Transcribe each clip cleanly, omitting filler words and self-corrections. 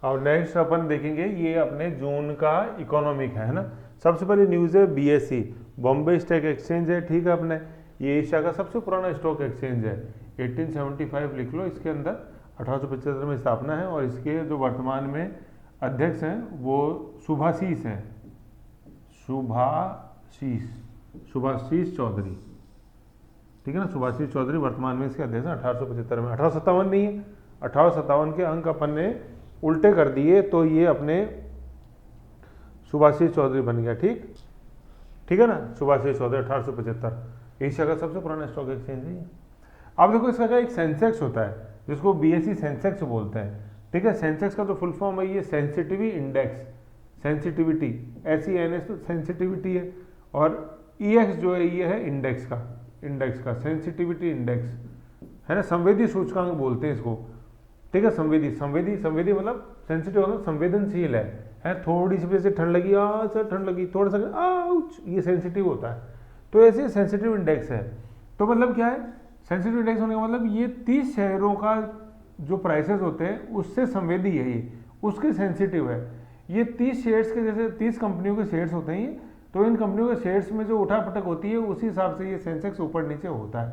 और नेक्स्ट अपन देखेंगे ये अपने जून का इकोनॉमिक है ना। सबसे पहले न्यूज़ है बीएसई, बॉम्बे स्टॉक एक्सचेंज है, ठीक है। अपने ये एशिया का सबसे पुराना स्टॉक एक्सचेंज है, 1875 लिख लो। इसके अंदर 1875 में स्थापना है और इसके जो वर्तमान में अध्यक्ष हैं वो सुभाषीष हैं, सुभाषीष चौधरी, ठीक है ना। सुभाषीष चौधरी वर्तमान में इसके अध्यक्ष हैं 1875 में। 1857 नहीं है, 1857 के अंक अपन ने उल्टे कर दिए तो ये अपने सुभाषीष चौधरी बन गया, ठीक ठीक है ना। सुभाषीष चौधरी 1875 एशिया का सबसे पुराना स्टॉक एक्सचेंज है। अब देखो इसका क्या एक सेंसेक्स होता है जिसको बीएसई सेंसेक्स बोलते हैं, ठीक है। सेंसेक्स का जो फुल फॉर्म है ये सेंसिटिविटी इंडेक्स, सेंसिटिविटी SENS तो सेंसिटिविटी है, और EX जो है ये है इंडेक्स का सेंसिटिविटी इंडेक्स है ना। संवेदी सूचकांक बोलते हैं इसको, ठीक है। संवेदी मतलब सेंसिटिव मतलब संवेदनशील है। थोड़ी सी वजह से ठंड लगी, सर ठंड लगी, थोड़ा सा आउच, ये सेंसिटिव होता है। तो ऐसे सेंसिटिव इंडेक्स है। तो मतलब क्या है, सेंसिटिव इंडेक्स होने का मतलब ये 30 शेयरों का जो प्राइसेस होते हैं उससे संवेदी है, ये उसके सेंसिटिव है। ये 30 शेयर्स के, जैसे 30 कंपनियों के शेयर्स होते हैं, तो इन कंपनियों के शेयर्स में जो उठापटक होती है उसी हिसाब से ये सेंसेक्स ऊपर नीचे होता है।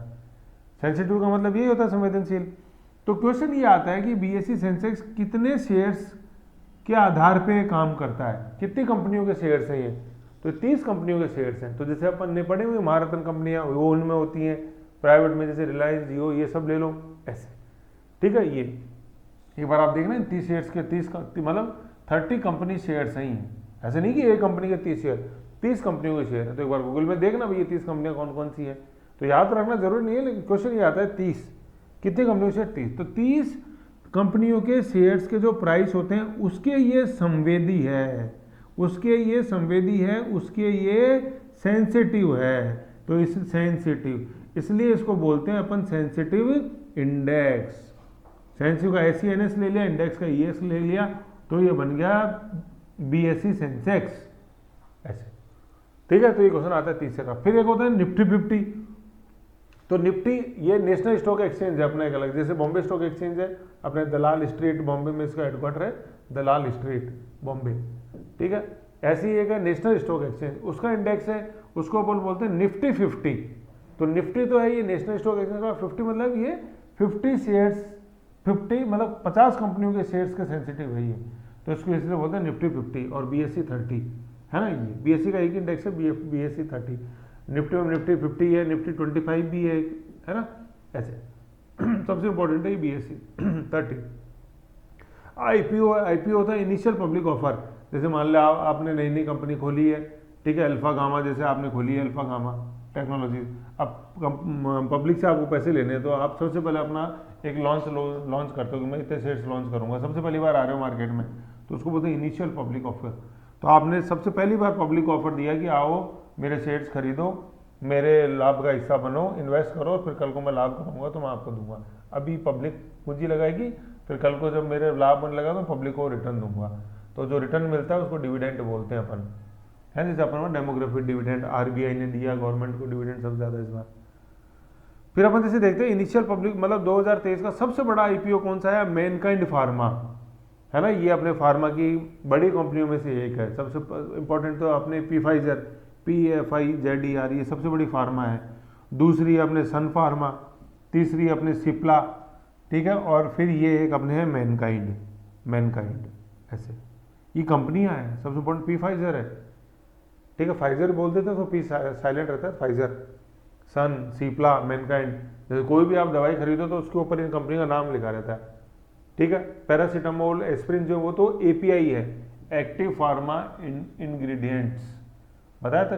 सेंसिटिव का मतलब यही होता है संवेदनशील। तो क्वेश्चन ये आता है कि बीएसई सेंसेक्स कितने शेयर्स के आधार पे काम करता है, कितनी कंपनियों के शेयर्स हैं ये, तो 30 कंपनियों के शेयर्स हैं। तो जैसे अपन ने पढ़े हुए महारत्न कंपनियां वो उनमें होती हैं, प्राइवेट में जैसे रिलायंस, जियो, ये सब ले लो ऐसे, ठीक है। ये एक बार आप देखना 30 शेयर्स के 30 मतलब 30 कंपनी शेयर्स हैं, ऐसे नहीं कि एक कंपनी के 30 शेयर, 30 कंपनियों के शेयर है। तो एक बार गूगल में देखना भैया 30 कंपनियां कौन कौन सी है, तो याद रखना जरूरी नहीं है, लेकिन क्वेश्चन ये आता है 30 कितने कंपनियों से 30, तो 30 कंपनियों के शेयर्स के जो प्राइस होते हैं उसके ये संवेदी है, उसके ये सेंसिटिव है। तो इस सेंसिटिव, इसलिए इसको बोलते हैं अपन सेंसिटिव इंडेक्स। सेंसिटिव का SENS ले लिया, इंडेक्स का EX ले लिया, तो ये बन गया BSE सेंसेक्स ऐसे, ठीक है। तो ये क्वेश्चन आता है 30 का। फिर एक होता है निफ्टी 50। तो निफ्टी ये नेशनल स्टॉक एक्सचेंज है अपना एक अलग, जैसे बॉम्बे स्टॉक एक्सचेंज है अपने दलाल स्ट्रीट बॉम्बे में इसका हेडक्वार्टर है, दलाल स्ट्रीट बॉम्बे, ठीक है। ऐसी एक है नेशनल स्टॉक एक्सचेंज, उसका इंडेक्स है, उसको अपन बोलते हैं निफ्टी 50। तो निफ्टी तो है ये नेशनल स्टॉक एक्सचेंज का, 50 मतलब ये 50 शेयर्स, 50 मतलब 50 कंपनियों के शेयर्स के सेंसिटिव है ये, तो इसको इसलिए बोलते हैं निफ्टी 50। और BSE 30 है ना, ये BSE का एक इंडेक्स है BSE 30। निफ्टी में निफ्टी 50 है, निफ्टी 25 भी है ना, ऐसे सबसे इंपॉर्टेंट है ये BSE 30। IPO होता है इनिशियल पब्लिक ऑफर। जैसे मान लो आपने नई नई कंपनी खोली है, ठीक है, अल्फा गामा जैसे आपने खोली है, अल्फा गामा टेक्नोलॉजी। अब पब्लिक से आपको पैसे लेने हैं, तो आप सबसे पहले अपना एक लॉन्च करते हो कि मैं इतने शेयर्स लॉन्च करूंगा, सबसे पहली बार आ रहे हो मार्केट में, तो उसको बोलते हैं इनिशियल पब्लिक ऑफर। तो आपने सबसे पहली बार पब्लिक ऑफर दिया कि आओ मेरे शेयर्स खरीदो, मेरे लाभ का हिस्सा बनो, इन्वेस्ट करो, फिर कल को मैं लाभ करूँगा तो मैं आपको दूंगा। अभी पब्लिक पूंजी लगाएगी, फिर कल को जब मेरे लाभ बनने लगा तो पब्लिक को रिटर्न दूंगा। तो जो रिटर्न मिलता है उसको डिविडेंड बोलते हैं अपन, है जैसे अपन डेमोग्राफिक डिविडेंड RBI ने दिया गवर्नमेंट को डिविडेंड सबसे ज़्यादा इस बार। फिर अपन जैसे देखते हैं इनिशियल पब्लिक मतलब 2023 का सबसे बड़ा IPO कौन सा है, मैनकाइंड फार्मा, है ना। ये अपने फार्मा की बड़ी कंपनियों में से एक है। सबसे इंपॉर्टेंट तो अपने Pfizer, PFIZER, ये सबसे बड़ी फार्मा है। दूसरी अपने सन फार्मा, तीसरी अपने सिप्ला, ठीक है। और फिर ये एक अपने है मैनकाइंड ऐसे, ये कंपनियां हैं। सबसे इंपॉर्टेंट Pfizer है, ठीक है, फाइजर बोल देते हैं तो P साइलेंट रहता है, फाइजर, सन, सिप्ला, मैनकाइंड। जैसे कोई भी आप दवाई खरीदो तो उसके ऊपर इन कंपनी का नाम लिखा रहता है, ठीक है। पैरासीटामोल, एस्प्रिन जो वो तो API है, एक्टिव फार्मा इंग्रेडिएंट्स, बताया था,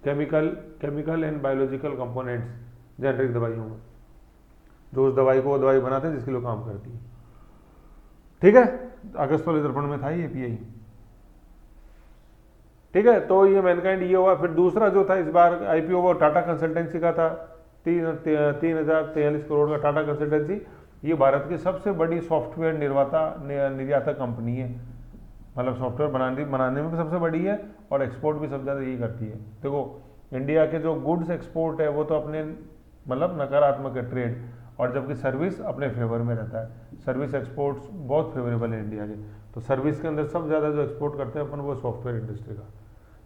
chemical and biological components generic दवाइयों में, जो उस दवाई को वो दवाई बनाते हैं जिसके लिए काम करती है, ठीक है। अगस्त वाले दर्पण में था ये API, ठीक है। तो ये मैनकाइंड ये हुआ। फिर दूसरा जो था इस बार IPO वो टाटा कंसल्टेंसी का था, 3043 करोड़ का टाटा कंसल्टेंसी। ये भारत की सबसे बड़ी सॉफ्टवेयर निर्यातक कंपनी है, मतलब सॉफ्टवेयर बनाने में भी सबसे बड़ी है और एक्सपोर्ट भी सबसे ज़्यादा यही करती है। देखो इंडिया के जो गुड्स एक्सपोर्ट है वो तो अपने मतलब नकारात्मक है ट्रेड, और जबकि सर्विस अपने फेवर में रहता है। सर्विस एक्सपोर्ट्स बहुत फेवरेबल है इंडिया के। तो सर्विस के अंदर सब ज़्यादा जो एक्सपोर्ट करते हैं अपन वो सॉफ्टवेयर इंडस्ट्री का।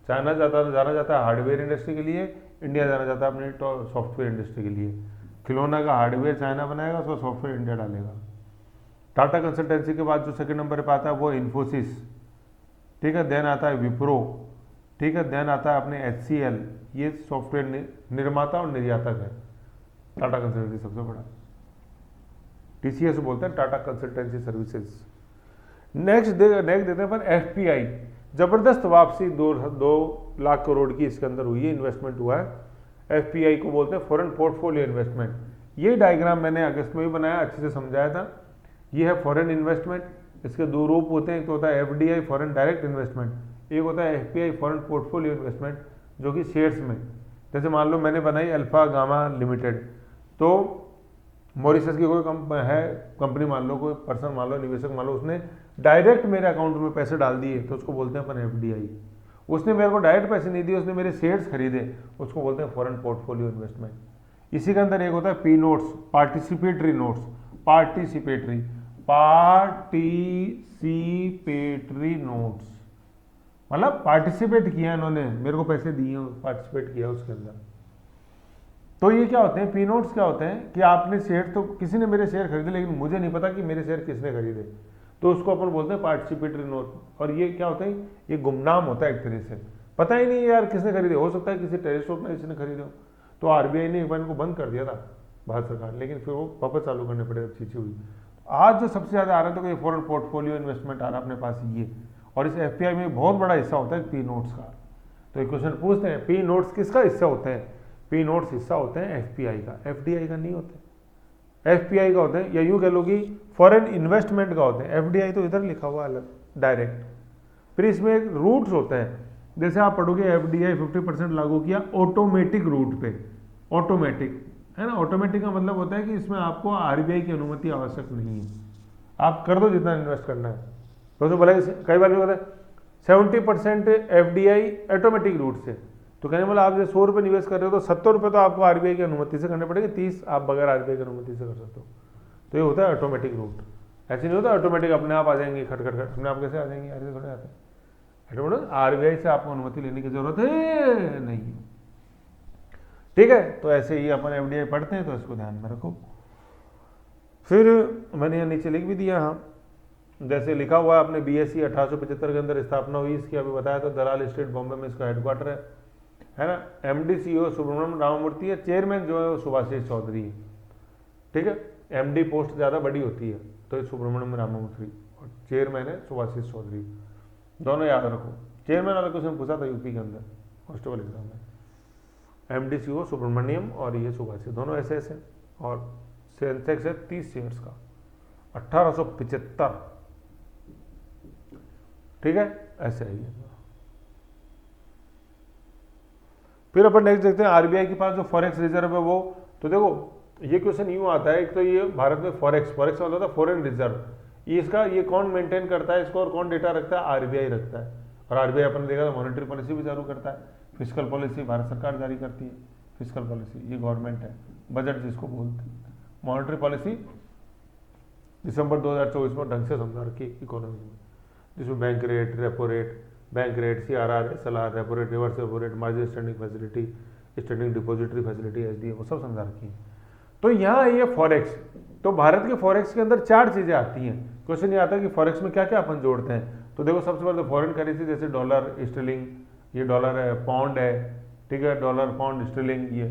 चाइना जाना जाता है हार्डवेयर इंडस्ट्री के लिए, इंडिया जाना जाता है अपनी सॉफ्टवेयर इंडस्ट्री के लिए। खिलौना का हार्डवेयर चाइना बनाएगा, उसका सॉफ्टवेयर इंडिया डालेगा। टाटा कंसल्टेंसी के बाद जो सेकंड नंबर पे आता है वो इन्फोसिस, ठीक है, देन आता है विप्रो, ठीक है, देन आता है अपने HCL, ये सॉफ्टवेयर निर्माता और निर्यातक है। टाटा कंसल्टेंसी सबसे बड़ा, TCS बोलते हैं टाटा कंसल्टेंसी सर्विसेज। नेक्स्ट देते हैं पर FPI, जबरदस्त वापसी 2 लाख करोड़ की इसके अंदर हुई है, इन्वेस्टमेंट हुआ है। FPI को बोलते हैं फॉरेन पोर्टफोलियो इन्वेस्टमेंट। ये डायग्राम मैंने अगस्त में भी बनाया, अच्छे से समझाया था। ये है फॉरेन इन्वेस्टमेंट, इसके 2 रूप होते हैं, एक तो होता है FDI फॉरेन डायरेक्ट इन्वेस्टमेंट, एक होता है FPI फॉरेन पोर्टफोलियो इन्वेस्टमेंट, जो कि शेयर्स में। जैसे मान लो मैंने बनाई अल्फा गामा लिमिटेड, तो मॉरिशस की कोई कंपनी मान लो, कोई पर्सन मान लो, निवेशक मान लो, उसने डायरेक्ट मेरे अकाउंट में पैसे डाल दिए, तो उसको बोलते हैं अपन FDI। उसने मेरे को डायरेक्ट पैसे नहीं दिए, उसने मेरे शेयर्स खरीदे, उसको बोलते हैं फॉरेन पोर्टफोलियो इन्वेस्टमेंट। इसी के अंदर एक होता है P notes, participatory notes, participatory notes, मतलब पार्टिसिपेट किया इन्होंने, मेरे को पैसे दिए, पार्टिसिपेट किया उसके अंदर। तो ये क्या होते हैं, P नोट्स क्या होते हैं कि आपने शेयर, तो किसी ने मेरे शेयर खरीदे लेकिन मुझे नहीं पता कि मेरे शेयर किसने खरीदे, तो उसको अपन बोलते हैं पार्टिसिपेटरी नोट। और ये क्या होता है, ये गुमनाम होता है एक तरह से, पता ही नहीं यार किसने खरीदे। हो सकता है किसी टेररिस्ट ऑर्गेनाइजेशन ने खरीदे हो, तो RBI ने एक बार इनको बंद कर दिया था भारत सरकार, लेकिन फिर वो वापस चालू करने पड़े, चीज़ें हुई। आज जो सबसे ज़्यादा आ रहा है तो ये फॉरेन पोर्टफोलियो इन्वेस्टमेंट आ रहा है अपने पास ये, और इस FPI में बहुत बड़ा हिस्सा होता है P नोट्स का। तो एक क्वेश्चन पूछते हैं, P नोट्स किसका हिस्सा होते हैं? P नोट्स हिस्सा होते हैं FPI का, FDI का नहीं होते। FPI का होते हैं, या यूँ कह लो कि फॉरेन इन्वेस्टमेंट का होते हैं। FDI तो इधर लिखा हुआ अलग डायरेक्ट। फिर इसमें एक रूट्स होते हैं, जैसे आप पढ़ोगे FDI 50% लागू किया ऑटोमेटिक रूट पे, ऑटोमेटिक है ना। ऑटोमेटिक का मतलब होता है कि इसमें आपको RBI की अनुमति आवश्यक नहीं है, आप कर दो जितना इन्वेस्ट करना है। तो बोला कई बार क्या होता है 70% FDI ऑटोमेटिक रूट से, तो कहने वाला आप जैसे 100 रुपये निवेश कर रहे हो तो 70 रुपये तो आपको RBI की अनुमति से करने पड़ेंगे, 30 आप बगैर RBI की अनुमति से कर सकते हो। तो ये होता है ऑटोमेटिक रूट। ऐसे नहीं होता ऑटोमेटिक अपने आप आ जाएंगे, खट खट खट अपने आप कैसे आ जाएंगे, ऐसे थोड़े आते हैं। ऑटोमेटिक RBI से आपको अनुमति लेने की जरूरत है नहीं, ठीक है। तो ऐसे ही अपन FDI पढ़ते हैं, तो इसको ध्यान में रखो। फिर मैंने यहाँ नीचे लिख भी दिया, हाँ, जैसे लिखा हुआ है अपने BSE 1875 के अंदर स्थापना हुई इसकी, अभी बताया तो दलाल स्टेट बॉम्बे में इसका हेडक्वार्टर है ना। MD CEO सुब्रमण्यम राममूर्ति है, चेयरमैन जो है वो सुभाषिष चौधरी है, ठीक है। MD पोस्ट ज़्यादा बड़ी होती है, तो ये सुब्रमण्यम राममूर्ति, और चेयरमैन है सुभाषिष चौधरी, दोनों याद रखो। चेयरमैन वाला क्वेश्चन पूछा था यूपी के अंदर कॉन्स्टेबल एग्जाम में, MD CEO सुब्रमण्यम और ये सुभाषिष, दोनों ऐसे ऐसे। और सेंसेक्स है 30 शेयर्स का, 1875, ठीक है, ऐसे ही है। फिर अपन नेक्स्ट देखते हैं RBI के पास जो फॉरेक्स रिजर्व है वो, तो देखो ये क्वेश्चन यूँ आता है, एक तो ये भारत में फॉरेक्स मतलब होता है फॉरेन रिजर्व, ये इसका ये कौन मेंटेन करता है इसको और कौन डेटा रखता है, RBI रखता है। और RBI अपन देखा तो मॉनेटरी पॉलिसी भी चालू करता है, फिजिकल पॉलिसी भारत सरकार जारी करती है, फिजिकल पॉलिसी ये गवर्नमेंट है, बजट जिसको बोलते हैं। मॉनेटरी पॉलिसी दिसंबर 2024 में ढंग से समझा रखी इकोनॉमी में, जिसमें bank rate, repo rate, bank rate, CRR, SLR, repo rate, reverse repo rate, margin standing facility, standing depository facility, SDA, वो सब समझा रखी है। तो यहाँ ये फॉरेक्स, तो भारत के फॉरेक्स के अंदर 4 चीज़ें आती हैं। क्वेश्चन ये आता है कि फॉरेक्स में क्या क्या अपन जोड़ते हैं। तो देखो सबसे पहले तो फॉरेन करेंसी, जैसे डॉलर, स्टर्लिंग, ये डॉलर है, पाउंड है, ठीक है, डॉलर, पाउंड, स्टर्लिंग, ये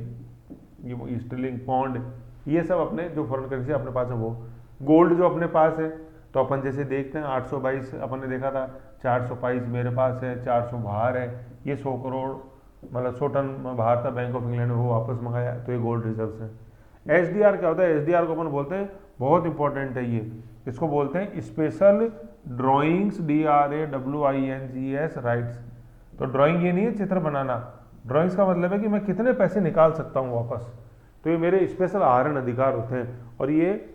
स्टर्लिंग, पाउंड, ये सब अपने जो फॉरेन करेंसी अपने पास है वो। गोल्ड जो अपने पास है, तो अपन जैसे देखते हैं 822 अपन ने देखा था, 422 मेरे पास है, 400 बाहर है, ये 100 करोड़ मतलब 100 टन बाहर था, बैंक ऑफ इंग्लैंड ने वो वापस मंगाया, तो ये गोल्ड रिजर्व्स हैं। SDR क्या होता है, SDR को अपन बोलते हैं, बहुत इंपॉर्टेंट है ये, इसको बोलते हैं स्पेशल ड्राइंग्स, DRAWINGS राइट्स। तो ड्राइंग ये नहीं है चित्र बनाना, ड्राइंग्स का मतलब है कि मैं कितने पैसे निकाल सकता हूँ वापस, तो ये मेरे स्पेशल आहरण अधिकार होते हैं, और ये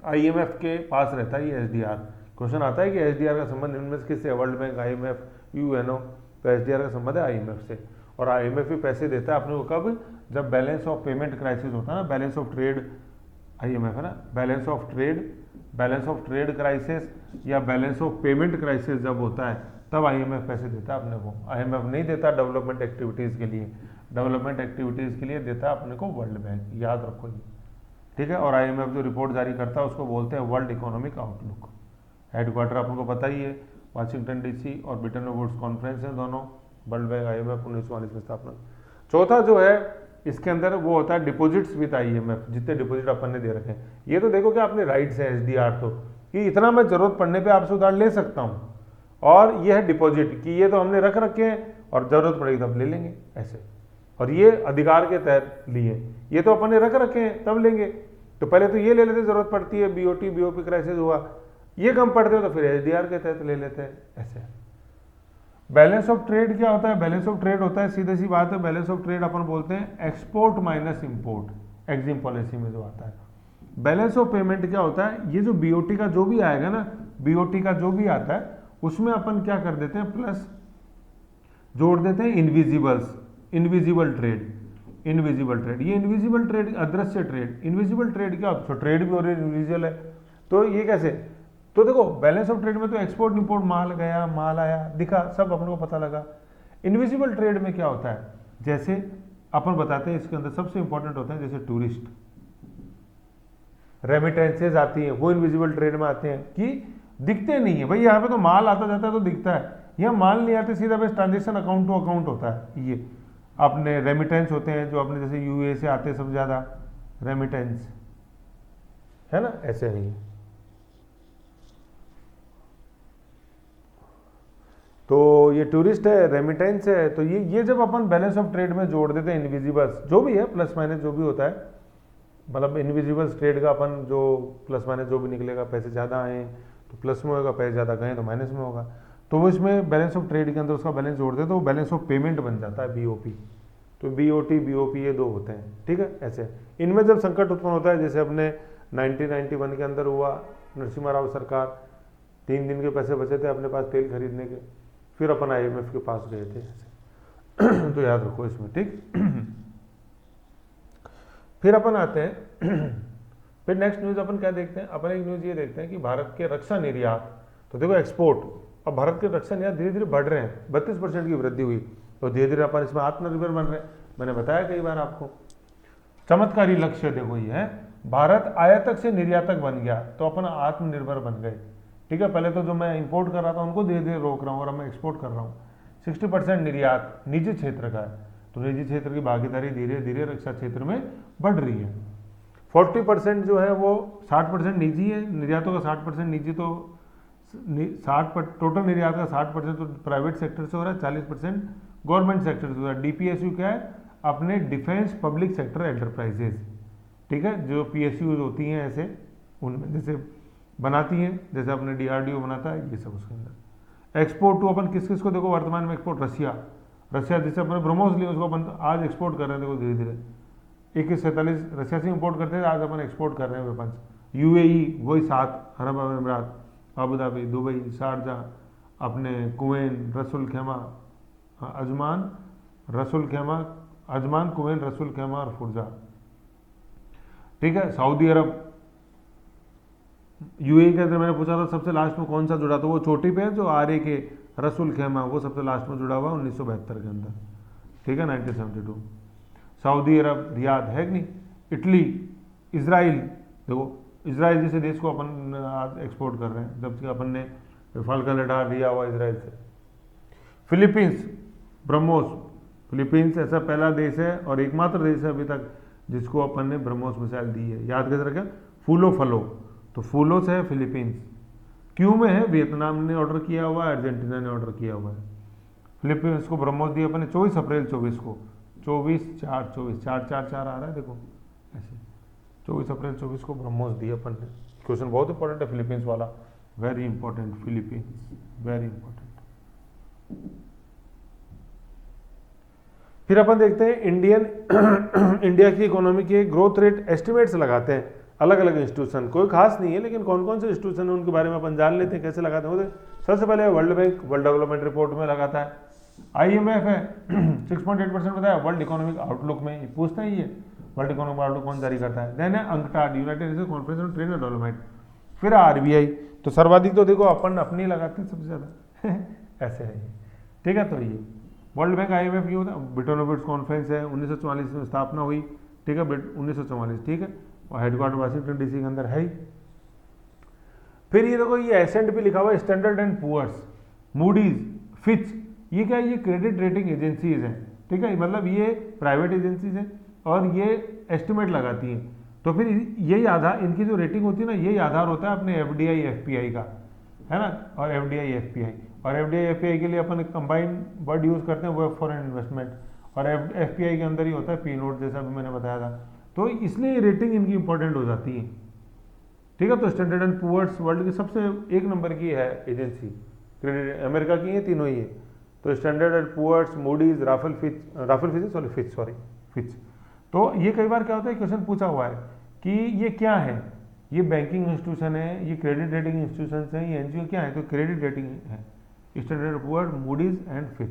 IMF के पास रहता है ये SDR। क्वेश्चन आता है कि SDR का संबंध इनमें से किससे, वर्ल्ड बैंक, IMF, UNO, तो SDR का संबंध है IMF से। और IMF भी पैसे देता है अपने को कब, जब बैलेंस ऑफ पेमेंट क्राइसिस होता है ना, बैलेंस ऑफ ट्रेड IMF है ना, बैलेंस ऑफ ट्रेड क्राइसिस या बैलेंस ऑफ पेमेंट क्राइसिस जब होता है तब IMF पैसे देता है अपने को। IMF नहीं देता डेवलपमेंट एक्टिविटीज़ के लिए, डेवलपमेंट एक्टिविटीज़ के लिए देता है अपने को वर्ल्ड बैंक, याद रखो ये, ठीक है। और IMF जो रिपोर्ट जारी करता है उसको बोलते हैं वर्ल्ड इकोनॉमिक आउटलुक। हेडक्वार्टर अपन को पता ही है, वाशिंगटन DC और ब्रिटेन वुड्स कॉन्फ्रेंस है दोनों, वर्ल्ड बैंक IMF 1944 में स्थापना। चौथा जो है इसके अंदर वो होता है डिपॉजिट्स विद IMF, जितने डिपॉजिट अपन ने दे रखे हैं। ये तो देखो कि आपने राइट्स है SDR तो, कि इतना मैं जरूरत पड़ने पे आपसे उधार ले सकता हूँ, और ये है डिपॉजिट कि ये तो हमने रख रखे हैं और जरूरत पड़ेगी तब ले लेंगे ऐसे, और ये अधिकार के तहत लिए, ये तो अपन ने रख रखे हैं तब लेंगे, तो पहले तो ये ले लेते जरूरत पड़ती है, BOT BOP क्राइसिस हुआ, ये कम पड़ते हो तो फिर SDR के तहत ले लेते हैं ऐसे। बैलेंस ऑफ ट्रेड क्या होता है? बैलेंस ऑफ ट्रेड होता है, सीधे सी बात है, बैलेंस ऑफ ट्रेड अपन बोलते हैं export minus import, Exim policy में जो आता है। बैलेंस ऑफ पेमेंट क्या होता है? ये जो BOT का जो भी आएगा ना, BOT का जो भी आता है उसमें अपन क्या कर देते हैं, प्लस जोड़ देते हैं invisibles, invisible trade, invisible trade. ये इनविजिबल ट्रेड, अदृश्य ट्रेड, इनविजिबल ट्रेड क्या, तो ट्रेड भी और इनविजिबल है, तो ये कैसे? तो देखो बैलेंस ऑफ ट्रेड में तो एक्सपोर्ट इंपोर्ट, माल गया माल आया दिखा, सब अपन को पता लगा। इनविजिबल ट्रेड में क्या होता है, जैसे अपन बताते हैं इसके अंदर सबसे इंपॉर्टेंट होता है, जैसे टूरिस्ट रेमिटेंसेज आती हैं, वो इनविजिबल ट्रेड में आते हैं कि दिखते नहीं है भाई, यहाँ पे तो माल आता जाता है तो दिखता है, यहाँ माल नहीं आते, सीधा बस ट्रांजेक्शन अकाउंट टू अकाउंट होता है। ये अपने रेमिटेंस होते हैं जो अपने जैसे UAE से आते हैं सबसे ज़्यादा रेमिटेंस, है ना, ऐसे नहीं है। तो ये टूरिस्ट है, रेमिटेंस है, तो ये जब अपन बैलेंस ऑफ ट्रेड में जोड़ देते हैं इनविजिबल्स, जो भी है प्लस माइनस जो भी होता है, मतलब इनविजिबल्स ट्रेड का अपन जो प्लस माइनस जो भी निकलेगा, पैसे ज़्यादा आए तो प्लस में होगा, पैसे ज़्यादा गए तो माइनस में होगा, तो वो इसमें बैलेंस ऑफ ट्रेड के अंदर उसका बैलेंस जोड़ दे तो वो बैलेंस ऑफ पेमेंट बन जाता है BOP। तो BOT BOP ये दो होते हैं, ठीक है। ऐसे इनमें जब संकट उत्पन्न होता है, जैसे अपने 1991 के अंदर हुआ, नरसिम्हा राव सरकार, 3 दिन के पैसे बचे थे अपने पास तेल खरीदने के, फिर अपन IMF के पास गए थे ऐसे तो याद रखो इसमें, ठीक। फिर अपन आते हैं फिर नेक्स्ट न्यूज़ अपन क्या देखते हैं, अपन एक न्यूज़ ये देखते हैं कि भारत के रक्षा निर्यात, तो देखो एक्सपोर्ट, अब भारत के रक्षा निर्यात धीरे धीरे बढ़ रहे हैं, 32% की वृद्धि हुई, तो धीरे धीरे अपन इसमें आत्मनिर्भर बन रहे हैं। मैंने बताया कई बार आपको, चमत्कारी लक्ष्य देखो ये है, भारत आयातक से निर्यातक बन गया तो अपन आत्मनिर्भर बन गए, ठीक है। पहले तो जो मैं इंपोर्ट कर रहा था उनको धीरे धीरे रोक रहा हूँ और अब मैं एक्सपोर्ट कर रहा हूँ। 60% निर्यात निजी क्षेत्र का है, तो निजी क्षेत्र की भागीदारी धीरे धीरे रक्षा क्षेत्र में बढ़ रही है। 40% जो है वो 60% निजी है, निर्यातों का 60% निजी, तो 60 टोटल निर्यात का 60% तो प्राइवेट सेक्टर से हो रहा है, 40% गवर्नमेंट सेक्टर से हो रहा है। DPSU क्या है, अपने डिफेंस पब्लिक सेक्टर एंटरप्राइजेज, ठीक है, जो PSUs होती हैं ऐसे, उनमें जैसे बनाती हैं, जैसे अपने DRDO बनाता है, ये सब उसके अंदर। एक्सपोर्ट टू अपन किस किस को देखो वर्तमान में एक्सपोर्ट, रशिया जैसे अपने ब्रह्मोस लिए उसको अपन आज एक्सपोर्ट कर रहे हैं, देखो धीरे धीरे 2147 रशिया से इंपोर्ट करते थे, आज अपन एक्सपोर्ट कर रहे हैं वेपन्स। UAE वही 7 अरब अमीरात, अबू धाबी, दुबई, शारजा, अपने कुवैत, रसुल खैमा, अजमान, रसुल खैमा, अजमान, कुवैत, रसुल खैमा और फुरजा, ठीक है। सऊदी अरब, UAE के अंदर मैंने पूछा था सबसे लास्ट में कौन सा जुड़ा, तो वो चोटी पे है जो RA के रसुल खैमा, वो सबसे लास्ट में जुड़ा हुआ 1972 के अंदर, ठीक है, 1972। सऊदी अरब, रियाद है कि नहीं, इटली, इजराइल, देखो इजराइल जैसे देश को अपन आज एक्सपोर्ट कर रहे हैं, जब से अपन ने रफाल का लड़ा लिया हुआ इजराइल से। फिलीपींस, ब्रह्मोस, फिलीपींस ऐसा पहला देश है और एकमात्र देश है अभी तक जिसको अपन ने ब्रह्मोस मिसाइल दी है, याद कैसे रखें, फूलो फलो, तो फूलो से है फिलीपींस। क्यों में है, वियतनाम ने ऑर्डर किया हुआ है, अर्जेंटीना ने ऑर्डर किया हुआ है। फिलीपींस को ब्रह्मोस दिया अपन ने 24 अप्रैल 24 को, 24/4/24, 4/4/4 आ रहा है देखो ऐसे, 24 अप्रैल 24 को ब्रह्मोस दिया अपन ने। क्वेश्चन बहुत इंपॉर्टेंट है फिलीपींस वाला, very important, Philippines very important. फिर अपन देखते हैं इंडिया की इकोनॉमी के ग्रोथ रेट एस्टिमेट्स लगाते हैं अलग अलग इंस्टीट्यूशन, कोई खास नहीं है लेकिन कौन कौन से इंस्टीट्यूशन है उनके बारे में अपन जान लेते हैं, कैसे लगाते हैं। सबसे पहले world bank world development report में लगाता है, IMF है 6.8% बताया, वर्ल्ड इकोनॉमिक आउटलुक में ये पूछते हैं ये वर्ल्ड इकोनॉमिक आउटलुक कौन जारी करता है? देन है UNCTAD, United nation conference on trade and development. फिर आरबीआई, तो सर्वाधिक तो देखो अपन अपनी लगाते हैं सबसे ज़्यादा ऐसे है ये, ठीक है। तो ये वर्ल्ड बैंक IMF ये होता है, ब्रिटेन वुड्स कॉन्फ्रेंस है 1944 में स्थापना हुई, ठीक है, 1944, ठीक है, और हेडक्वार्टर वाशिंगटन DC के अंदर है ही। फिर ये देखो ये S&P लिखा हुआ है, Standard and Poor's, Moody's, Fitch, ये क्या है? ये क्रेडिट रेटिंग एजेंसीज हैं, ठीक है, मतलब ये प्राइवेट एजेंसीज हैं और ये एस्टिमेट लगाती हैं। तो फिर यही आधार, इनकी जो रेटिंग होती है ना, यही आधार होता है अपने FDI FPI का, है ना, और FDI FPI, और FDI FPI के लिए अपन एक कंबाइंड वर्ड यूज़ करते हैं, वो फॉरेन इन्वेस्टमेंट, और FPI के अंदर ही होता है P नोट, जैसा भी मैंने बताया था। तो इसलिए रेटिंग इनकी इंपॉर्टेंट हो जाती है, ठीक है। तो स्टैंडर्ड एंड पुअर्स वर्ल्ड की सबसे 1 नंबर की है एजेंसी, क्रेडिट अमेरिका की है, तीनों ही है। तो Standard and Poor's, Moody's, Fitch. तो ये कई बार क्या होता है, क्वेश्चन पूछा हुआ है कि ये क्या है, ये बैंकिंग इंस्टीट्यूशन है, ये क्रेडिट रेटिंग इंस्टीट्यूशन है, ये NGO क्या है? तो क्रेडिट रेटिंग है, Standard and Poor's, Moody's and Fitch,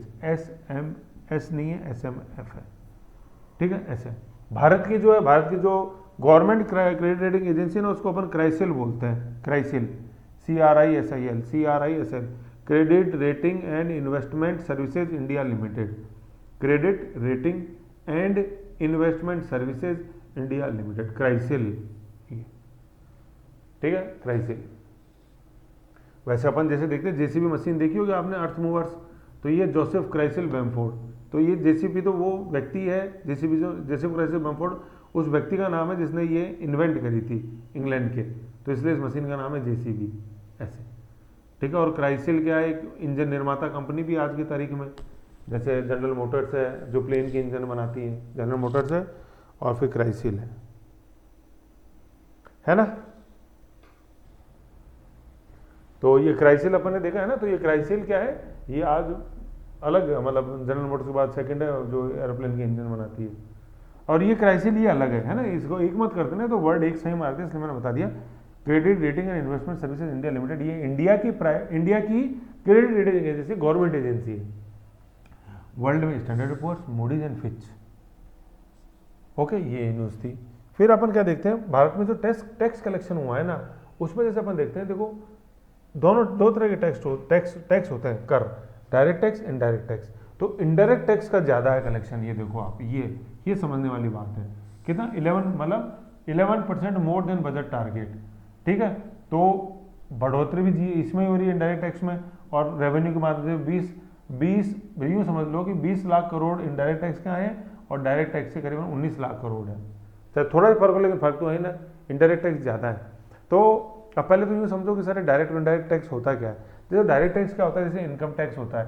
S नहीं है, SMF है, ठीक है, SM। भारत की जो है, भारत की जो गवर्नमेंट क्रेडिट रेटिंग एजेंसी है ना, उसको अपन क्राइसिल बोलते हैं, CRISIL, CRISIL, credit rating and investment services India limited, credit rating and investment services India limited, CRISIL, ठीक है, क्राइसिल। वैसे अपन जैसे देखते हैं JCB मशीन देखी होगी आपने, अर्थ मूवर्स, तो ये जोसेफ क्राइसिल बैम्फोर्ड, तो ये JCB तो वो व्यक्ति है, JCB जो जोसेफ क्राइसिल बैम्फोर्ड उस व्यक्ति का नाम है जिसने ये इन्वेंट करी थी इंग्लैंड के, तो इसलिए इस मशीन का नाम है JCB, ऐसे, ठीक है। और क्राइसिल क्या है? एक इंजन निर्माता कंपनी भी आज की तारीख में, जैसे जनरल मोटर्स है जो प्लेन के इंजन बनाती है, जनरल मोटर्स है, और फिर क्राइसिल है ना। तो ये क्राइसिल अपन ने देखा है ना, तो ये क्राइसिल क्या है? ये आज अलग है, मतलब जनरल मोटर्स के बाद सेकंड है जो एरोप्लेन के इंजन बनाती है, और ये क्राइसिल ये अलग है ना, इसको एक मत करते ना, तो वर्ड एक सही मारते हैं, इसलिए मैंने बता दिया। Credit rating and investment services India limited, ये इंडिया की credit rating agency, government agency है। वर्ल्ड में Standard Poor's, Moody's and Fitch, okay, ये न्यूज़ थी। फिर अपन क्या देखते हैं, भारत में जो टैक्स कलेक्शन हुआ है ना, उसमें जैसे अपन देखते हैं, देखो दो तरह के टैक्स होते हैं, कर, डायरेक्ट टैक्स, इनडायरेक्ट टैक्स। तो इनडायरेक्ट टैक्स का ज़्यादा है कलेक्शन, ये देखो आप, ये समझने वाली बात है। कितना? 11% मोर देन बजट टारगेट, ठीक है। तो बढ़ोतरी भी इसमें हो रही है इंडायरेक्ट टैक्स में, और रेवेन्यू के माध्यम से 20 यूँ समझ लो कि 20 लाख करोड़ इनडायरेक्ट टैक्स का है, और डायरेक्ट टैक्स से करीबन 19 लाख करोड़ है। चाहे थोड़ा ही फर्क हो, लेकिन फर्क तो है ना, इनडायरेक्ट टैक्स ज़्यादा है। तो अब पहले तो यूँ समझो कि सारे डायरेक्ट और इनडायरेक्ट टैक्स होता क्या है। जैसे डायरेक्ट टैक्स क्या होता है, जैसे इनकम टैक्स होता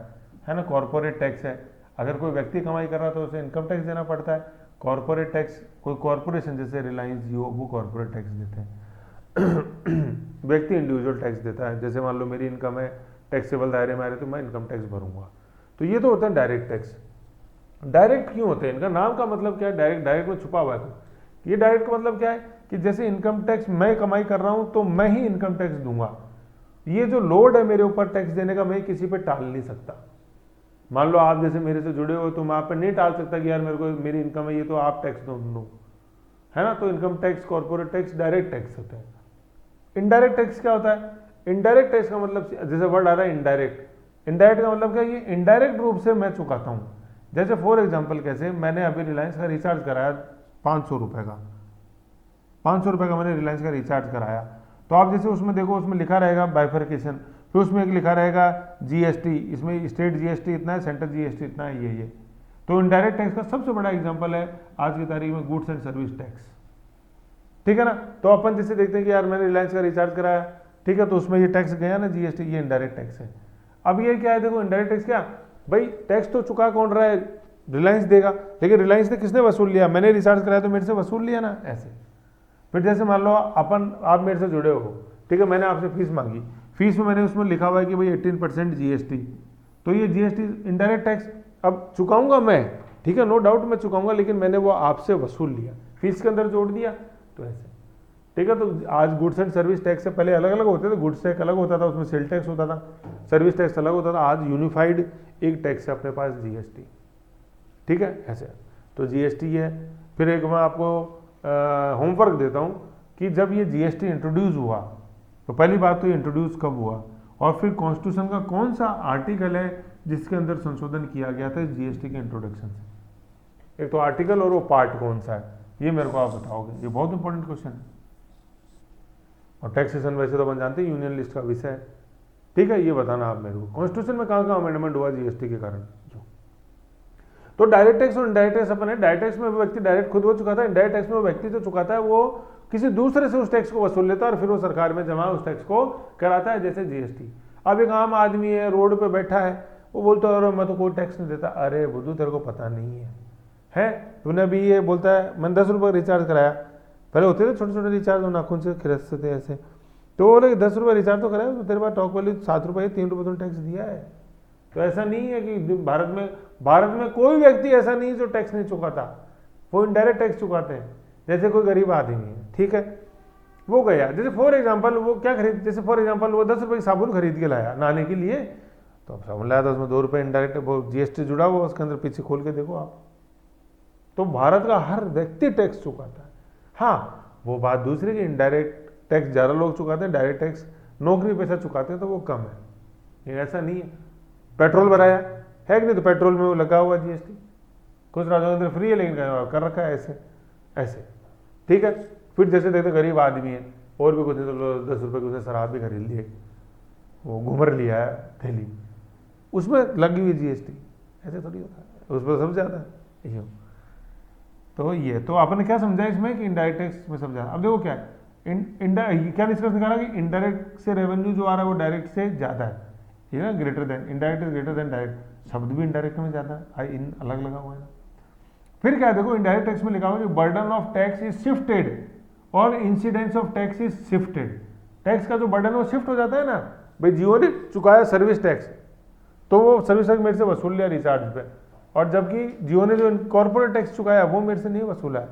है ना, कॉर्पोरेट टैक्स है, अगर कोई व्यक्ति कमाई कर रहा है तो उसे इनकम टैक्स देना पड़ता है। कॉर्पोरेट टैक्स, कोई कॉर्पोरेशन जैसे रिलायंस, जियो, वो कॉर्पोरेट टैक्स देते हैं। व्यक्ति इंडिविजुअल टैक्स देता है, जैसे मान लो मेरी इनकम है, टैक्सेबल दायरे में आ रही, तो मैं इनकम टैक्स भरूंगा। तो ये तो होता है डायरेक्ट टैक्स। डायरेक्ट क्यों होते हैं? इनका नाम का मतलब क्या है? डायरेक्ट में छुपा हुआ है। तो ये डायरेक्ट का मतलब क्या है कि जैसे इनकम टैक्स मैं कमाई कर रहा हूं तो मैं ही इनकम टैक्स दूंगा। ये जो लोड है मेरे ऊपर टैक्स देने का, मैं किसी पे टाल नहीं सकता। मान लो आप जैसे मेरे से जुड़े हो, तो मैं आप पे नहीं टाल सकता कि यार मेरे को, मेरी इनकम है ये, तो आप टैक्स दो, है ना। तो income tax, corporate tax, direct tax होते हैं। इनडायरेक्ट टैक्स क्या होता है? इनडायरेक्ट टैक्स का मतलब, जैसे वर्ड आ रहा है इनडायरेक्ट, इनडायरेक्ट का मतलब क्या? ये इनडायरेक्ट रूप से मैं चुकाता हूँ। जैसे फॉर एग्जाम्पल, कैसे मैंने अभी रिलायंस का रिचार्ज कराया 500 रुपये का, 500 रुपये का मैंने रिलायंस का रिचार्ज कराया। तो आप जैसे उसमें देखो, उसमें लिखा रहेगा बाइफर्केशन, फिर उसमें एक लिखा रहेगा GST, इसमें स्टेट GST इतना है, सेंट्रल GST इतना है, ये। तो इनडायरेक्ट टैक्स का सबसे बड़ा एग्जांपल है आज की तारीख में गुड्स एंड सर्विस टैक्स, ठीक है ना। तो अपन जैसे देखते हैं कि यार मैंने रिलायंस का रिचार्ज कराया, ठीक है, तो उसमें ये टैक्स गया ना, GST, ये इनडायरेक्ट टैक्स है। अब ये क्या है, देखो इनडायरेक्ट टैक्स क्या भाई, टैक्स तो चुका कौन रहा है? रिलायंस देगा, लेकिन रिलायंस ने किसने वसूल लिया? मैंने रिचार्ज कराया तो मेरे से वसूल लिया ना, ऐसे। फिर जैसे मान लो आप मेरे से जुड़े हो, ठीक है, मैंने आपसे फीस मांगी, फीस में मैंने उसमें लिखा हुआ है कि भाई 18% GST, तो ये GST इनडायरेक्ट टैक्स अब चुकाऊंगा मैं, ठीक है, नो डाउट मैं चुकाऊंगा, लेकिन मैंने वो आपसे वसूल लिया, फीस के अंदर जोड़ दिया, तो ऐसे, ठीक है। तो आज गुड्स एंड सर्विस टैक्स से पहले अलग अलग होते थे, गुड्स टैक्स अलग होता था, उसमें सेल टैक्स होता था, सर्विस टैक्स अलग होता था, आज यूनिफाइड एक टैक्स है अपने पास, GST, ठीक है, ऐसे। तो GST है, फिर एक मैं आपको होमवर्क देता हूँ कि जब ये जीएसटी इंट्रोड्यूस हुआ तो पहली बात तो ये इंट्रोड्यूस कब हुआ, और फिर कॉन्स्टिट्यूशन का कौन सा आर्टिकल है जिसके अंदर संशोधन किया गया था जीएसटी के इंट्रोडक्शन से। एक तो आर्टिकल और वो पार्ट कौन सा है, ये मेरे को आप बताओगे। ये बहुत इंपॉर्टेंट क्वेश्चन है। और टैक्सेशन वैसे तो अपन जानते हैं यूनियन लिस्ट का विषय है, ठीक है। ये बताना आप मेरे को कॉन्स्टिट्यूशन में कहाँ कहाँ अमेंडमेंट हुआ जीएसटी के कारण। तो डायरेक्ट टैक्स और इनडायरेक्ट टैक्स अपन है। डायरेक्ट टैक्स में वो व्यक्ति डायरेक्ट खुद वो चुकाता है, इनडायरेक्ट टैक्स में वो व्यक्ति जो चुकाता है वो किसी दूसरे से उस टैक्स को वसूल लेता है और फिर वो सरकार में जमा उस टैक्स को कराता है, जैसे जीएसटी। अब एक आम आदमी है, रोड पे बैठा है, वो बोलता है अरे मैं तो कोई टैक्स नहीं देता। अरे बुद्धू तेरे को पता नहीं है तूने अभी ये बोलता है मैंने 10 रुपये रिचार्ज कराया, पहले होते थे छोटे छोटे रिचार्ज, वो नाखून से खिरचते थे ऐसे, तो बोले 10 रुपये रिचार्ज तो कराया, तो तेरे पास टॉक वैल्यू 7 रुपये 3 रुपये तुमने टैक्स दिया है। तो ऐसा नहीं है कि भारत में कोई व्यक्ति ऐसा नहीं है जो टैक्स नहीं चुकाता, वो इनडायरेक्ट टैक्स चुकाते हैं। जैसे कोई गरीब आदमी है, ठीक है, वो गया, जैसे फॉर एग्जांपल वो क्या खरीद, जैसे फॉर एग्जांपल वो 10 रुपये की साबुन खरीद के लाया नहाने के लिए, तो अब साबुन लाया तो उसमें 2 रुपये इनडायरेक्ट वो जीएसटी जुड़ा हुआ, उसके अंदर पीछे खोल के देखो आप। तो भारत का हर व्यक्ति टैक्स चुकाता है। हाँ, वो बात दूसरी कि इनडायरेक्ट टैक्स ज़्यादा लोग चुकाते हैं, डायरेक्ट टैक्स नौकरी पैसा चुकाते हैं तो वो कम है। लेकिन ऐसा नहीं है। पेट्रोल भराया है कि नहीं, तो पेट्रोल में वो लगा हुआ जीएसटी, कुछ राज्यों के अंदर फ्री है लेकिन कर रखा है ऐसे ऐसे, ठीक है। फिर जैसे देखते गरीब आदमी है और भी कुछ नहीं तो 10 रुपये की उसने शराब भी खरीद ली, वो घूमर लिया है थैली, उसमें लगी हुई जीएसटी, ऐसे थोड़ी होता है, उस पर सब ज़्यादा है। तो ये तो आपने क्या समझा इसमें कि इनडायरेक्ट टैक्स में समझा। अब देखो क्या है, क्या निष्कर्ष निकाला कि इनडायरेक्ट से रेवेन्यू जो आ रहा है वो डायरेक्ट से ज़्यादा है, ये ना, greater than, indirect is greater than direct, शब्द भी इनडायरेक्ट में ज़्यादा है, इन अलग लगा हुआ है ना। फिर क्या है, देखो इनडायरेक्ट टैक्स में लिखा हुआ है कि burden of tax is shifted और incidence of tax is shifted. Tax का जो बर्डन है वो शिफ्ट हो जाता है ना, भाई जियो ने चुकाया सर्विस टैक्स, तो वो सर्विस टैक्स मेरे से वसूल लिया रिचार्ज पे, और जबकि जियो ने जो कॉर्पोरेट टैक्स चुकाया वो मेरे से नहीं वसूला है।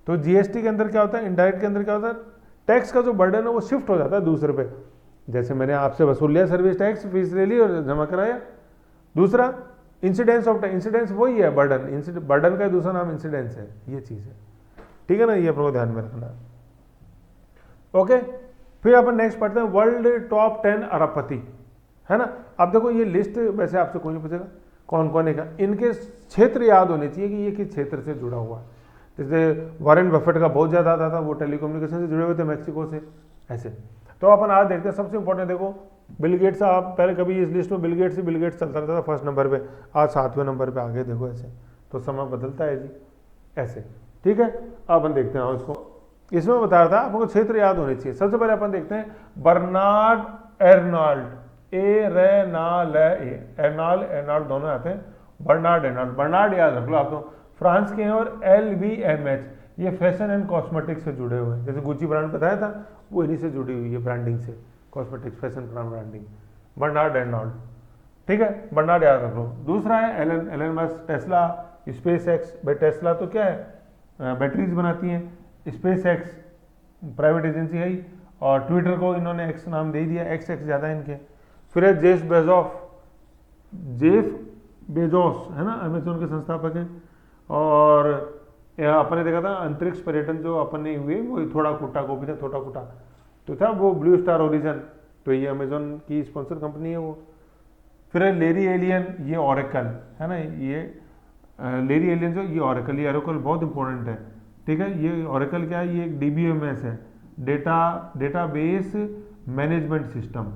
तो जीएसटी के अंदर क्या होता है, इनडायरेक्ट के अंदर क्या होता है, टैक्स का जो बर्डन है वो शिफ्ट हो जाता है दूसरे पे। जैसे मैंने आपसे वसूल लिया सर्विस टैक्स, फीस ले ली और जमा कराया। दूसरा इंसिडेंस ऑफ टैक्स, इंसिडेंस वही है बर्डन, बर्डन का दूसरा नाम इंसिडेंस है, ये चीज़ है, ठीक है ना, ये अपने ध्यान में रखना। ओके, फिर अपन नेक्स्ट पढ़ते हैं वर्ल्ड टॉप 10 अरबपति, है ना। अब देखो ये लिस्ट वैसे आपसे कोई नहीं पूछेगा कौन कौन है, इनके क्षेत्र याद होने चाहिए कि ये किस क्षेत्र से जुड़ा हुआ है। जैसे वॉरेन बफेट का बहुत ज़्यादा आता था, वो टेलीकम्युनिकेशन से जुड़े हुए थे, मैक्सिको से, ऐसे। तो अपन आज देखते हैं सबसे इंपॉर्टेंट, देखो बिल गेट्स, आप पहले कभी इस लिस्ट में बिल गेट्स चलता रहता था फर्स्ट नंबर पे, आज 7वें नंबर पे आगे देखो ऐसे, तो समय बदलता है जी ऐसे, ठीक है। अब अपन देखते हैं इसको, इसमें बता रहा था आपको क्षेत्र याद होने चाहिए। सबसे पहले अपन देखते हैं बर्नार्ड एर्नाल्ड, एर्नाल्ड दोनों आते हैं, बर्नार्ड याद रख लो आप, तो फ्रांस के हैं, और LVMH ये फैशन एंड कॉस्मेटिक्स से जुड़े हुए हैं। जैसे गुची ब्रांड बताया था वो इन्हीं से जुड़ी हुई है, ब्रांडिंग से, cosmetics fashion branding, Bernard Arnault, ठीक है, बर्नार्ड याद रख लो। दूसरा है Elon Musk, Tesla, SpaceX. भाई टेस्ला तो क्या है, बैटरीज बनाती हैं, स्पेस एक्स प्राइवेट एजेंसी है ही, और ट्विटर को इन्होंने एक्स नाम दे दिया, एक्स ज़्यादा है इनके। फिर है जेफ बेजोस, है ना, अमेजोन के संस्थापक हैं। और अपन ने देखा था अंतरिक्ष पर्यटन जो अपन ने हुए, वो थोड़ा कुटा तो था, वो ब्लू स्टार ओरिजन, तो ये अमेजोन की स्पॉन्सर कंपनी है वो। फिर है लेरी एलियन, ये ऑरेकल, है ना, ये लेरी एलियन जो, ये ऑरेकल बहुत इंपॉर्टेंट है, ठीक है। ये ऑरेकल क्या है, ये एक DBMS है, डेटाबेस मैनेजमेंट सिस्टम,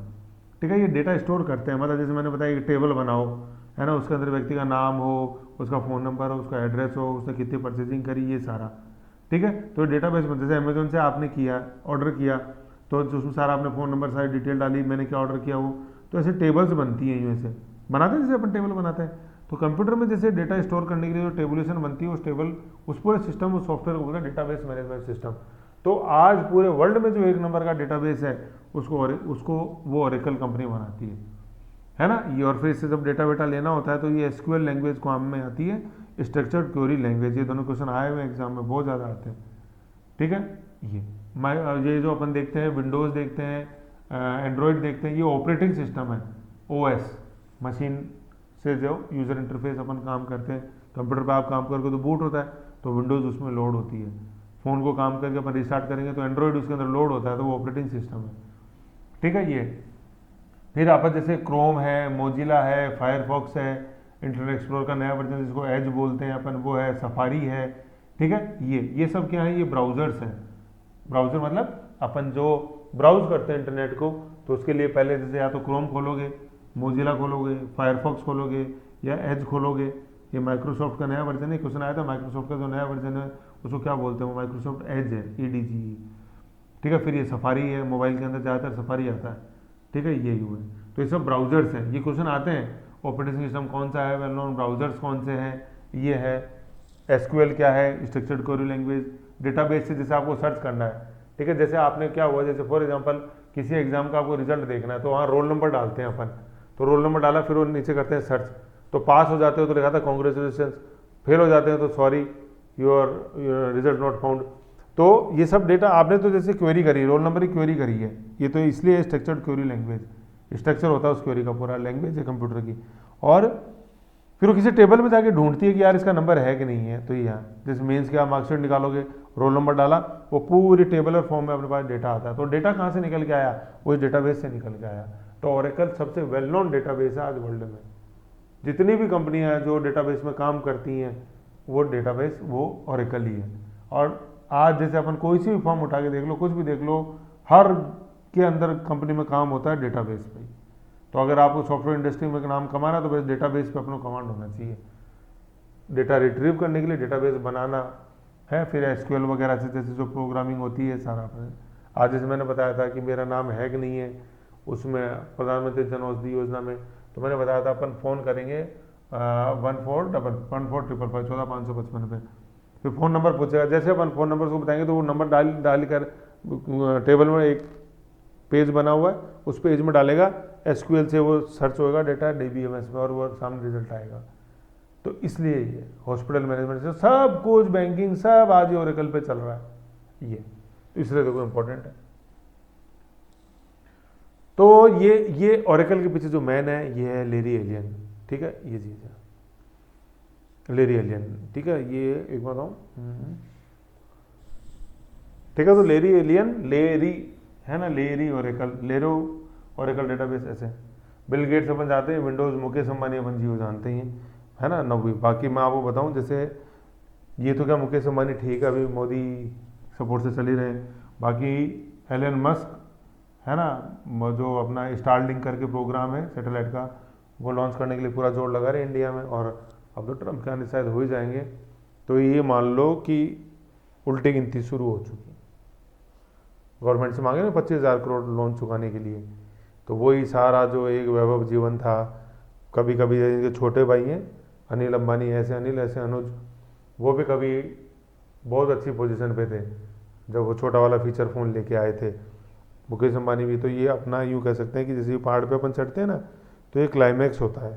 ठीक है। ये डेटा स्टोर करते हैं, मतलब जैसे मैंने बताया कि टेबल बनाओ, है ना, उसके अंदर व्यक्ति का नाम हो, उसका फ़ोन नंबर हो, उसका एड्रेस हो, उसने कितनी परचेजिंग करी, ये सारा, ठीक है। तो डेटाबेस में जैसे अमेजोन से आपने किया, ऑर्डर किया, तो उसमें सारा आपने फ़ोन नंबर, सारी डिटेल डाली, मैंने क्या ऑर्डर किया वो, तो ऐसे टेबल्स बनती हैं, यूँ ऐसे बनाते हैं जैसे अपन टेबल बनाते हैं। तो कंप्यूटर में जैसे डेटा स्टोर करने के लिए जो टेबुलेशन बनती है, उस टेबल, उस पूरे सिस्टम, उस सॉफ्टवेयर को बोलते हैं डेटाबेस मैनेजमेंट सिस्टम। तो आज पूरे वर्ल्ड में जो 1 नंबर का डेटाबेस है उसको वो ऑरेकल कंपनी बनाती है ना। ये, और फिर इससे जब डेटा वेटा लेना होता है तो ये SQL लैंग्वेज काम में आती है, स्ट्रक्चर्ड क्वेरी लैंग्वेज, ये दोनों क्वेश्चन आए हुए एग्जाम में बहुत ज़्यादा आते हैं, ठीक है। ये जो अपन देखते हैं, विंडोज़ देखते हैं, एंड्रॉयड देखते हैं, ये ऑपरेटिंग सिस्टम है, OS, मशीन से जो यूज़र इंटरफेस अपन काम करते हैं, कंप्यूटर पर आप काम करके तो बूट होता है, तो विंडोज़ उसमें लोड होती है। फ़ोन को काम करके अपन रिस्टार्ट करेंगे तो एंड्रॉयड उसके अंदर लोड होता है, तो वो ऑपरेटिंग सिस्टम है। ठीक है ये। फिर अपन जैसे क्रोम है, मोजिला है, फायरफॉक्स है, इंटरनेट एक्सप्लोरर का नया वर्जन जिसको एज बोलते हैं अपन, वो है, सफारी है। ठीक है, ये सब क्या है, ये ब्राउजर्स हैं। ब्राउजर मतलब अपन जो ब्राउज करते हैं इंटरनेट को, तो उसके लिए पहले जैसे या तो क्रोम खोलोगे, मोजिला खोलोगे, फायरफॉक्स खोलोगे या एज खोलोगे। ये माइक्रोसॉफ्ट का नया वर्जन है, क्वेश्चन आया था माइक्रोसॉफ्ट का जो नया वर्जन है उसको क्या बोलते हैं, वो माइक्रोसॉफ्ट एज है, EDGE। ठीक है, फिर ये सफारी है, मोबाइल के अंदर ज़्यादातर सफारी आता है। ठीक है, ये हुए। तो ये सब ब्राउजर्स हैं। ये क्वेश्चन आते हैं, ऑपरेटिंग सिस्टम कौन सा है, वेल नोन ब्राउजर्स कौन से हैं, ये है। SQL क्या है, स्ट्रक्चर्ड क्वेरी लैंग्वेज। डेटाबेस से जैसे आपको सर्च करना है, ठीक है, जैसे आपने क्या हुआ, जैसे फॉर एग्जांपल किसी एग्जाम का आपको रिजल्ट देखना है, तो वहाँ रोल नंबर डालते हैं अपन, तो रोल नंबर डाला, फिर वो नीचे करते हैं सर्च, तो पास हो जाते हो तो लिखा था कॉन्ग्रेचुलेशन, फेल हो जाते हैं तो sorry your result not found. तो ये सब डेटा आपने तो जैसे क्वेरी करी, रोल नंबर की क्वेरी करी है, ये तो इसलिए स्ट्रक्चर्ड क्वेरी लैंग्वेज, स्ट्रक्चर होता है उस क्वेरी का, पूरा लैंग्वेज है कंप्यूटर की। और फिर वो किसी टेबल में जाके ढूंढती है कि यार इसका नंबर है कि नहीं है, तो यहाँ जैसे मेंस के आप मार्कशीट निकालोगे, रोल नंबर डाला, वो पूरी टेबलर फॉर्म में अपने पास डेटा आता है। तो डेटा कहाँ से निकल के आया, वो डेटाबेस से निकल के आया। तो ओरेकल सबसे वेल नोन डेटाबेस है आज वर्ल्ड में। जितनी भी कंपनियां हैं जो डेटाबेस में काम करती हैं, वो डेटाबेस वो ओरेकल ही है। और आज जैसे अपन कोई सी भी फॉर्म उठा के देख लो, कुछ भी देख लो, हर के अंदर कंपनी में काम होता है डेटाबेस पे। तो अगर आपको सॉफ्टवेयर इंडस्ट्री में नाम कमाना है तो बस डेटाबेस पे अपना कमांड होना चाहिए। डेटा रिट्रीव करने के लिए डेटाबेस बनाना है, फिर SQL वगैरह से जैसे जो प्रोग्रामिंग होती है सारा अपने। आज जैसे मैंने बताया था कि मेरा नाम है कि नहीं है उसमें प्रधानमंत्री जन औषधि योजना में, तो मैंने बताया था अपन फ़ोन करेंगे 1455 14,555 पे, फिर फ़ोन नंबर पूछेगा, जैसे अपन फ़ोन नंबर को बताएंगे तो वो नंबर डाल कर टेबल में एक पेज बना हुआ है, उस पेज में डालेगा, SQL से वो सर्च होगा डेटा DBMS में और वो सामने रिजल्ट आएगा। तो इसलिए ये हॉस्पिटल मैनेजमेंट से सब कुछ, बैंकिंग सब आज ओरेकल पे चल रहा है, ये तो इसलिए देखो इम्पोर्टेंट है। तो ये ओरेकल के पीछे जो मैन है ये है लेरी एलियन। ठीक है, ये चीज़ है लेरी एलियन। ठीक है, ये एक बार बताऊँ, ठीक है, तो लेरी एलियन, लेरी है ना, लेरी ओरेकल, लेरो ओरेकल डेटाबेस ऐसे। बिल गेट्स अपन जाते हैं, विंडोज़ मुकेश अंबानी अपन जियो जानते ही हैं, है ना, नवी। बाकी मैं आपको बताऊं, जैसे ये तो क्या मुकेश अंबानी ठीक है, अभी मोदी सपोर्ट से चल ही रहे हैं। बाकी एलन मस्क है ना, जो अपना स्टारलिंक करके प्रोग्राम है सैटेलाइट का, वो लॉन्च करने के लिए पूरा जोर लगा रहे हैं इंडिया में, और अब तो ट्रम्प के आने शायद हो ही जाएंगे। तो ये मान लो कि उल्टी गिनती शुरू हो चुकी, गवर्नमेंट से मांगे ना 25,000 करोड़ लोन चुकाने के लिए। तो वही सारा जो एक वैभव जीवन था, कभी कभी इनके छोटे भाई हैं अनिल अंबानी, ऐसे अनिल ऐसे अनुज, वो भी कभी बहुत अच्छी पोजीशन पे थे जब वो छोटा वाला फीचर फ़ोन लेके आए थे। मुकेश अंबानी भी, तो ये अपना यूँ कह सकते हैं कि जैसे पहाड़ पे अपन चढ़ते हैं ना, तो ये क्लाइमैक्स होता है,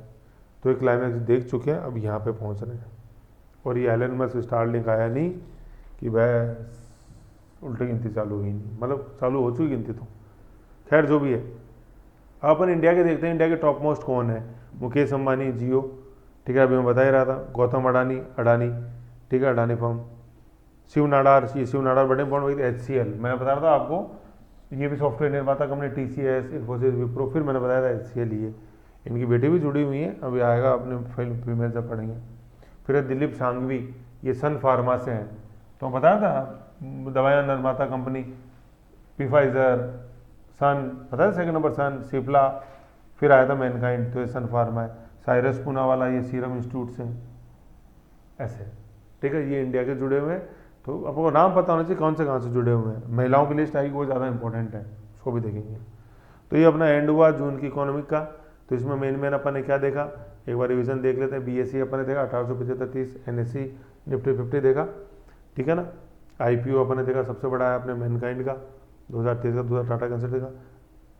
तो ये क्लाइमैक्स देख चुके हैं, अब यहाँ पे पहुँच रहे हैं। और ये एलन मस्क स्टारलिंक आया नहीं कि बस उल्टी गिनती चालू हुई नहीं, मतलब चालू हो चुकी गिनती। तो खैर जो भी है, अपन इंडिया के देखते हैं, इंडिया के टॉप मोस्ट कौन है, मुकेश अंबानी जियो, ठीक है, अभी मैं बता ही रहा था, गौतम अडानी अडानी, ठीक है, अडानी फर्म, शिव नाडार, ये शिव नाडार बड़े इंपॉर्टेंट, HCL मैं बता रहा था आपको, ये भी सॉफ्टवेयर निर्माता कंपनी, TCS, इन्फोसिस, विप्रो, फिर मैंने बताया था HCL, ये इनकी बेटी भी जुड़ी हुई है, अभी आएगा अपने फिल्म में जब पढ़ेंगे। फिर है दिलीप शांघवी, ये सन फार्मा से हैं, तो बताया था दवाइयाँ निर्माता कंपनी, Pfizer, सन, पता है सेकंड नंबर सन, सिप्ला, फिर आया था मैनकाइंड, तो ये सन फार्मा है। साइरस पूना वाला ये सीरम इंस्टीट्यूट से, ऐसे, ठीक है, ये इंडिया के जुड़े हुए हैं। तो आपको नाम पता होना चाहिए कौन से कहाँ से जुड़े हुए हैं। महिलाओं की लिस्ट आएगी, वो ज़्यादा इंपॉर्टेंट है, उसको भी देखेंगे। तो ये अपना एंड हुआ जून की इकोनॉमिक का। तो इसमें मेन अपन ने क्या देखा, एक बार रिवीजन देख लेते हैं। BSE अपन ने देखा 1875, NSE निफ्टी 50 देखा, ठीक है ना। IPO अपन ने देखा, सबसे बड़ा है अपने मैनकाइंड का 2023 का, 2000 टाटा कंसल्ट का।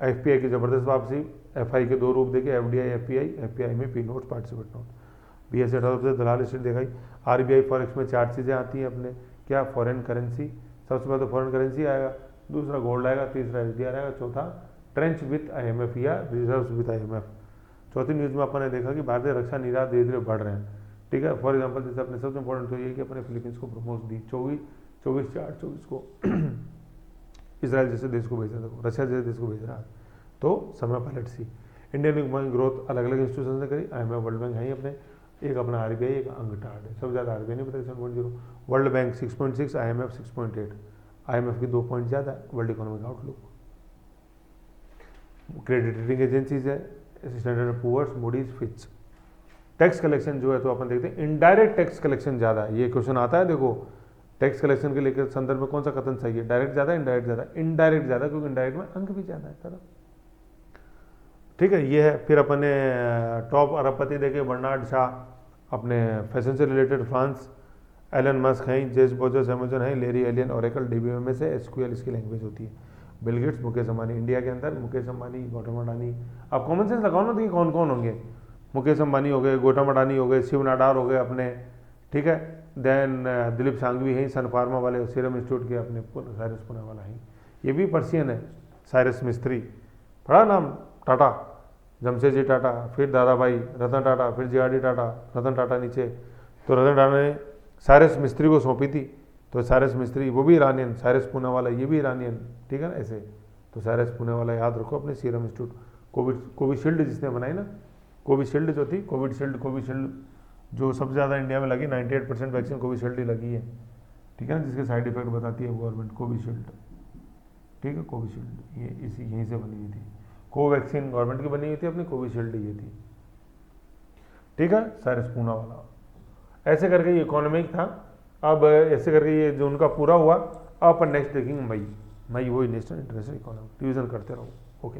FPI की ज़बरदस्त वापसी, FI के दो रूप देखे, FDI FPI में P note, participate note. BSE 18 दलाल स्टेट दिखाई। RBI फॉरेक्स में 4 चीज़ें आती हैं अपने, क्या, फॉरेन करेंसी, सबसे पहले तो फॉरेन करेंसी आएगा, दूसरा गोल्ड आएगा, तीसरा SDR आएगा, चौथा ट्रेंच विथ IMF या रिजर्व विथ IMF। चौथी न्यूज़ में अपन ने देखा कि भारतीय रक्षा निर्यात धीरे धीरे बढ़ रहे हैं, ठीक है। फॉर एग्जांपल जैसे अपने सबसे इंपॉर्टेंट तो ये है कि अपने फिलीपींस को प्रमोट दी 24/4/24 को इसराइल जैसे देश को भेजा, देखो रशिया जैसे देश को भेज रहा है, तो समय पलट सी। इंडियन इकोनॉमिक ग्रोथ अलग अलग इंस्टीट्यूशन ने करी, IMF वर्ल्ड बैंक है ही अपने, एक अपना RBI, एक अंगटाड है, सबसे ज़्यादा RBI नहीं पता 7.0, वर्ल्ड बैंक 6.6, IMF 6.8, IMF की 2 पॉइंट ज़्यादा, world economic outlook. Credit rating agencies है, Standard and Poor's, Moody's, Fitch. Tax collection जो है तो अपन देखते हैं इनडायरेक्ट टैक्स कलेक्शन ज़्यादा है, ये क्वेश्चन आता है देखो, टैक्स कलेक्शन के लेकर संदर्भ में कौन सा कथन सही है, डायरेक्ट ज़्यादा, इनडायरेक्ट ज़्यादा, इनडायरेक्ट ज़्यादा, क्योंकि इनडायरेक्ट में अंक भी ज़्यादा है तरह, ठीक है। ये है। फिर अपने टॉप अरबपति देखे बर्नार्ड शाह अपने फैशन से रिलेटेड, फ्रांस, एलन मस्क हैं, जेफ बेजोस अमेजन है, लेरी एलियन ओरेकल, DBMS से SQL इसकी लैंग्वेज होती है, Bill Gates, Mukesh Ambani. India के अंदर मुकेश अंबानी, गौतम अडानी, आप कॉमन सेंस लगाओ ना, तो कौन कौन होंगे, मुकेश अंबानी हो गए, गौतम अडानी हो गए, शिव नाडार हो गए अपने, ठीक है। देन दिलीप सांघवी हैं, सन फार्मा वाले, सीरम इंस्टीट्यूट के अपने साइरस पुणे वाला है, ये भी पर्सियन है, साइरस मिस्त्री, बड़ा नाम, टाटा, जमशेदजी टाटा, फिर दादाभाई, रतन टाटा, फिर JRD टाटा, रतन टाटा नीचे, तो रतन टाटा ने साइरस मिस्त्री को सौंपी थी, तो साइरस मिस्त्री वो भी ईरानियन, साइरस पुणे वाला ये भी ईरानियन, ठीक है ना ऐसे। तो साइरस पुणे वाला याद रखो अपने सीरम इंस्टीट्यूट। कोविशील्ड जिसने बनाई ना, कोविशील्ड जो थी, कोविशील्ड जो सबसे ज़्यादा इंडिया में लगी, 98% वैक्सीन कोविशील्ड ही लगी है, ठीक है ना, जिसके साइड इफेक्ट बताती है गवर्नमेंट, कोविशील्ड, ठीक है। कोविशील्ड ये इसी यहीं से बनी हुई थी, कोवैक्सीन गवर्नमेंट की बनी हुई थी, अपनी कोविशील्ड ये थी, ठीक है, साइरस पुणे वाला। ऐसे करके ये इकोनॉमिक था। अब ऐसे करके ये जो उनका पूरा हुआ, अब अपन नेक्स्ट देखेंगे मई वही नेशनल इंटरनेशनल इकोनॉमिक, डिवीजन करते रहो, ओके।